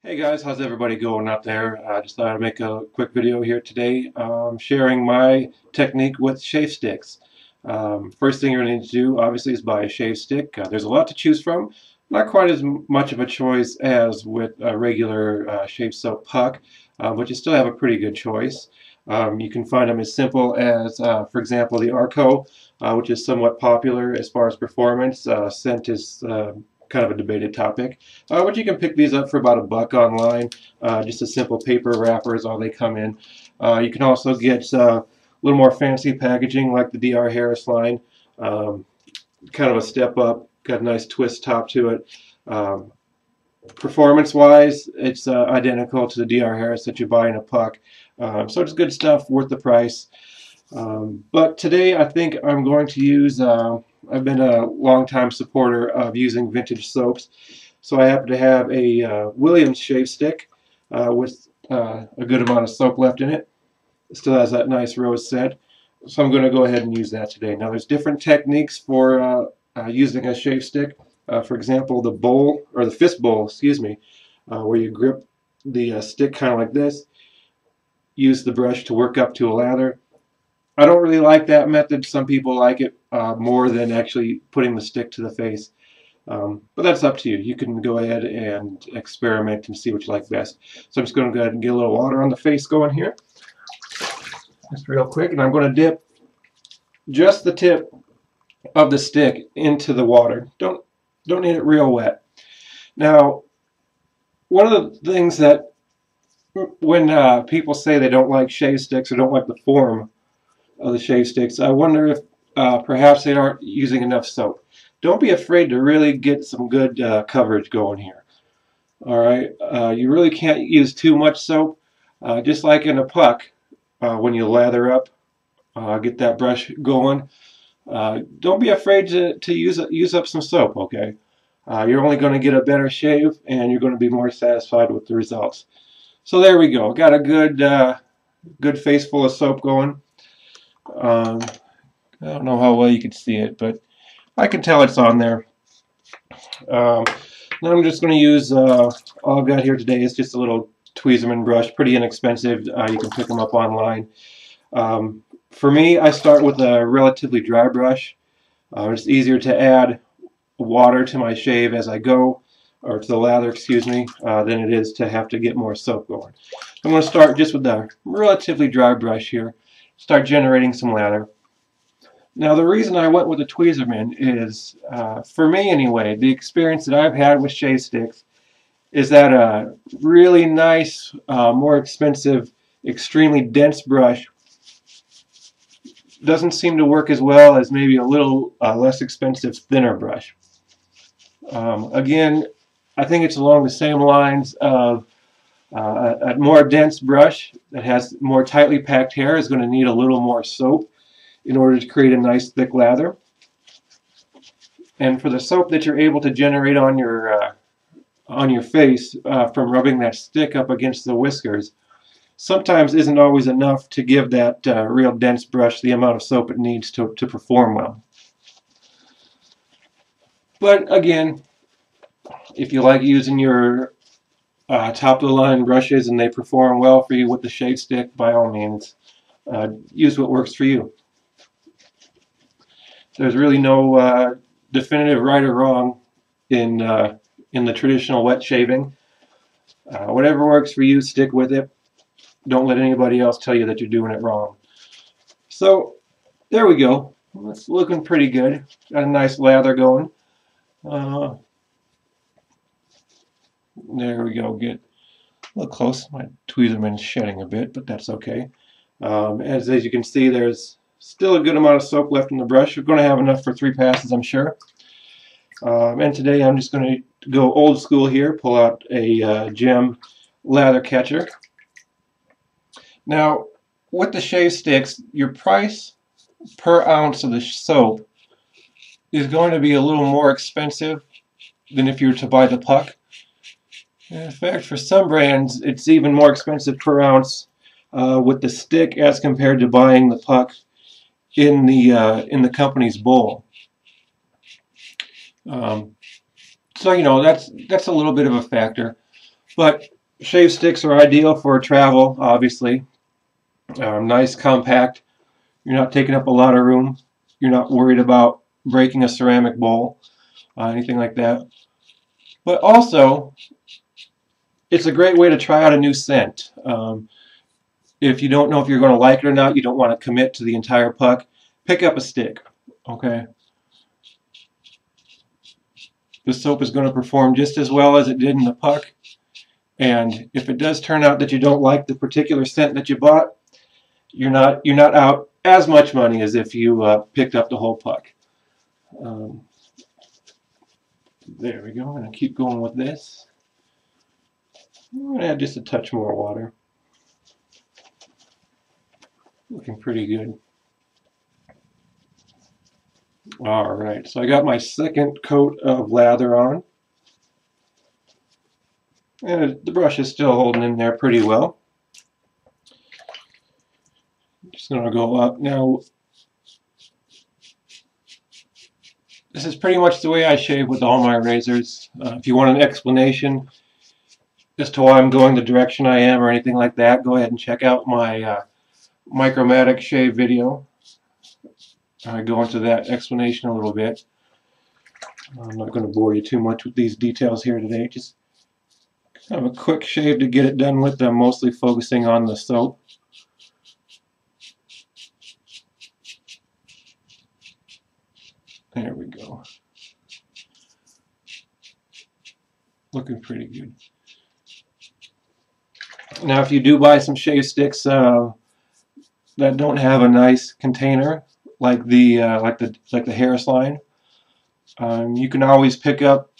Hey guys, how's everybody going out there? I just thought I'd make a quick video here today sharing my technique with shave sticks. First thing you're going to need to do obviously is buy a shave stick. There's a lot to choose from. Not quite as much of a choice as with a regular shave soap puck, but you still have a pretty good choice. You can find them as simple as, for example, the Arco, which is somewhat popular as far as performance. Scent is kind of a debated topic. But you can pick these up for about $1 online. Just a simple paper wrapper is all they come in. You can also get a little more fancy packaging like the DR Harris line. Kind of a step up, got a nice twist top to it. Performance-wise, it's identical to the DR Harris that you buy in a puck. So it's good stuff, worth the price. But today I think I'm going to use, I've been a long-time supporter of using vintage soaps. So I happen to have a Williams shave stick with a good amount of soap left in it. It still has that nice rose scent. So I'm going to go ahead and use that today. Now there's different techniques for using a shave stick. For example, the bowl, or the fist bowl, excuse me, where you grip the stick kind of like this. Use the brush to work up to a lather. I don't really like that method. Some people like it more than actually putting the stick to the face. But that's up to you. You can go ahead and experiment and see what you like best. So I'm just going to go ahead and get a little water on the face going here. Just real quick. And I'm going to dip just the tip of the stick into the water. Don't need it real wet. Now, one of the things that when people say they don't like shave sticks or don't like the form of the shave sticks, I wonder if perhaps they aren't using enough soap. Don't be afraid to really get some good coverage going here. All right, you really can't use too much soap. Just like in a puck, when you lather up, get that brush going. Don't be afraid to use up some soap. Okay, you're only going to get a better shave, and you're going to be more satisfied with the results. So there we go. Got a good face full of soap going. I don't know how well you can see it, but I can tell it's on there. Now I'm just going to use, all I've got here today is just a little Tweezerman brush, pretty inexpensive. You can pick them up online. For me, I start with a relatively dry brush. It's easier to add water to my shave as I go, or to the lather, excuse me, than it is to have to get more soap going. I'm going to start just with a relatively dry brush here. Start generating some lather. Now the reason I went with the Tweezerman is, for me anyway, the experience that I've had with shave sticks is that a really nice, more expensive, extremely dense brush doesn't seem to work as well as maybe a little less expensive, thinner brush. Again, I think it's along the same lines of a more dense brush that has more tightly packed hair is going to need a little more soap in order to create a nice thick lather. And for the soap that you're able to generate on your face from rubbing that stick up against the whiskers, sometimes isn't always enough to give that real dense brush the amount of soap it needs to perform well. But again, if you like using your top-of-the-line brushes and they perform well for you with the shave stick, by all means, use what works for you. There's really no definitive right or wrong in the traditional wet shaving. Whatever works for you, stick with it. Don't let anybody else tell you that you're doing it wrong. So there we go. It's looking pretty good. Got a nice lather going. There we go. Get a little close. My Tweezerman's shedding a bit, but that's okay. As you can see, there's still a good amount of soap left in the brush. You're going to have enough for 3 passes, I'm sure. And today I'm just going to go old school here, pull out a gem lather catcher. Now, with the shave sticks, your price per ounce of the soap is going to be a little more expensive than if you were to buy the puck. In fact, for some brands, it's even more expensive per ounce with the stick as compared to buying the puck in the company's bowl. So you know that's a little bit of a factor. But shave sticks are ideal for travel, obviously. Nice, compact. You're not taking up a lot of room. You're not worried about breaking a ceramic bowl, anything like that. But also, it's a great way to try out a new scent. If you don't know if you're going to like it or not, you don't want to commit to the entire puck, pick up a stick. Okay. The soap is going to perform just as well as it did in the puck. And if it does turn out that you don't like the particular scent that you bought, you're not out as much money as if you picked up the whole puck. Um, there we go. I'm going to keep going with this. I'm going to add just a touch more water. Looking pretty good. Alright, so I got my second coat of lather on. And the brush is still holding in there pretty well. Just going to go up. Now, this is pretty much the way I shave with all my razors. If you want an explanation as to why I'm going the direction I am or anything like that, go ahead and check out my Micromatic shave video. I go into that explanation a little bit. I'm not going to bore you too much with these details here today. Just kind of a quick shave to get it done with. I'm mostly focusing on the soap. There we go. Looking pretty good. Now, if you do buy some shave sticks that don't have a nice container, like the Harris line, you can always pick up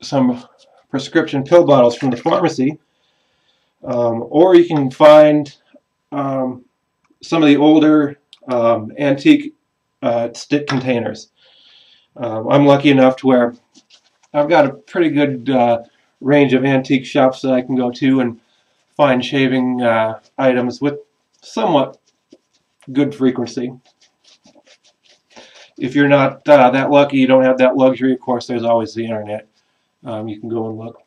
some prescription pill bottles from the pharmacy, or you can find some of the older antique stick containers. I'm lucky enough to where I've got a pretty good range of antique shops that I can go to and find shaving items with somewhat good frequency. If you're not that lucky, you don't have that luxury, of course, there's always the internet. You can go and look.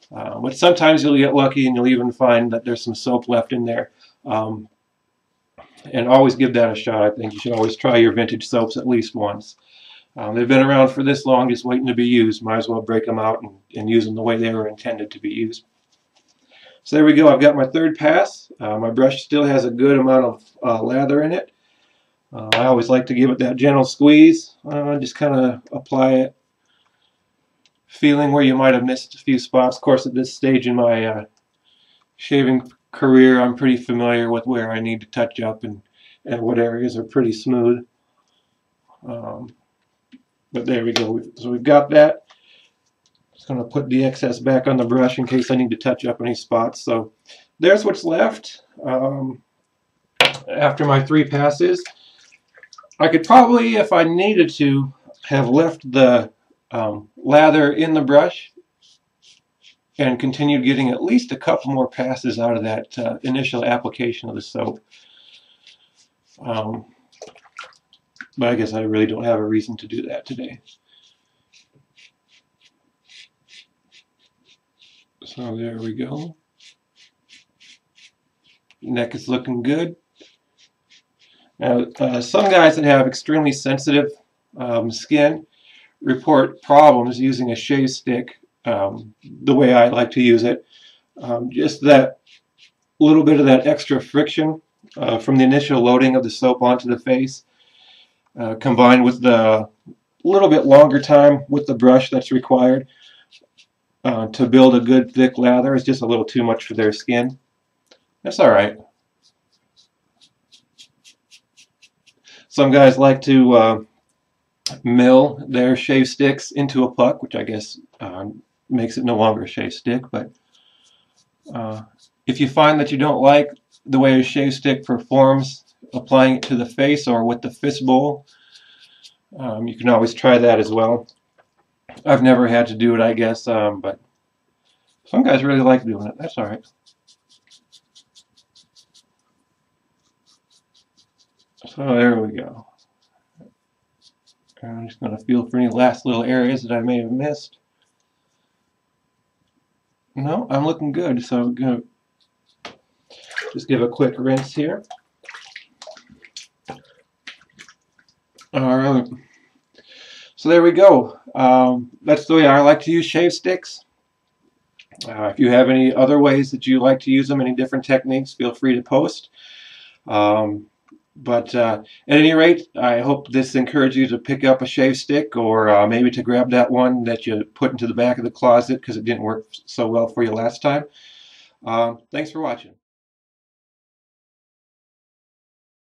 But sometimes you'll get lucky and you'll even find that there's some soap left in there. And always give that a shot. I think you should always try your vintage soaps at least once. They've been around for this long, just waiting to be used. Might as well break them out and use them the way they were intended to be used. So there we go. I've got my third pass. My brush still has a good amount of lather in it. I always like to give it that gentle squeeze. Just kind of apply it, feeling where you might have missed a few spots. Of course, at this stage in my shaving career, I'm pretty familiar with where I need to touch up and what areas are pretty smooth. But there we go. So we've got that. Just going to put the excess back on the brush in case I need to touch up any spots. So there's what's left after my 3 passes. I could probably, if I needed to, have left the lather in the brush and continued getting at least a couple more passes out of that initial application of the soap. But I guess I really don't have a reason to do that today. So there we go. Neck is looking good. Now, some guys that have extremely sensitive skin report problems using a shave stick the way I like to use it. Just that little bit of that extra friction from the initial loading of the soap onto the face, combined with the little bit longer time with the brush that's required to build a good thick lather, is just a little too much for their skin. That's alright. Some guys like to mill their shave sticks into a puck, which I guess makes it no longer a shave stick. But if you find that you don't like the way a shave stick performs applying it to the face or with the fist bowl, you can always try that as well. I've never had to do it, I guess, but some guys really like doing it. That's alright. So there we go. I'm just going to feel for any last little areas that I may have missed. No, I'm looking good. So I'm gonna just give a quick rinse here. All right. So there we go. That's the way I like to use shave sticks. If you have any other ways that you like to use them, any different techniques, feel free to post. Um, but at any rate, I hope this encouraged you to pick up a shave stick, or maybe to grab that one that you put into the back of the closet because it didn't work so well for you last time. Thanks for watching.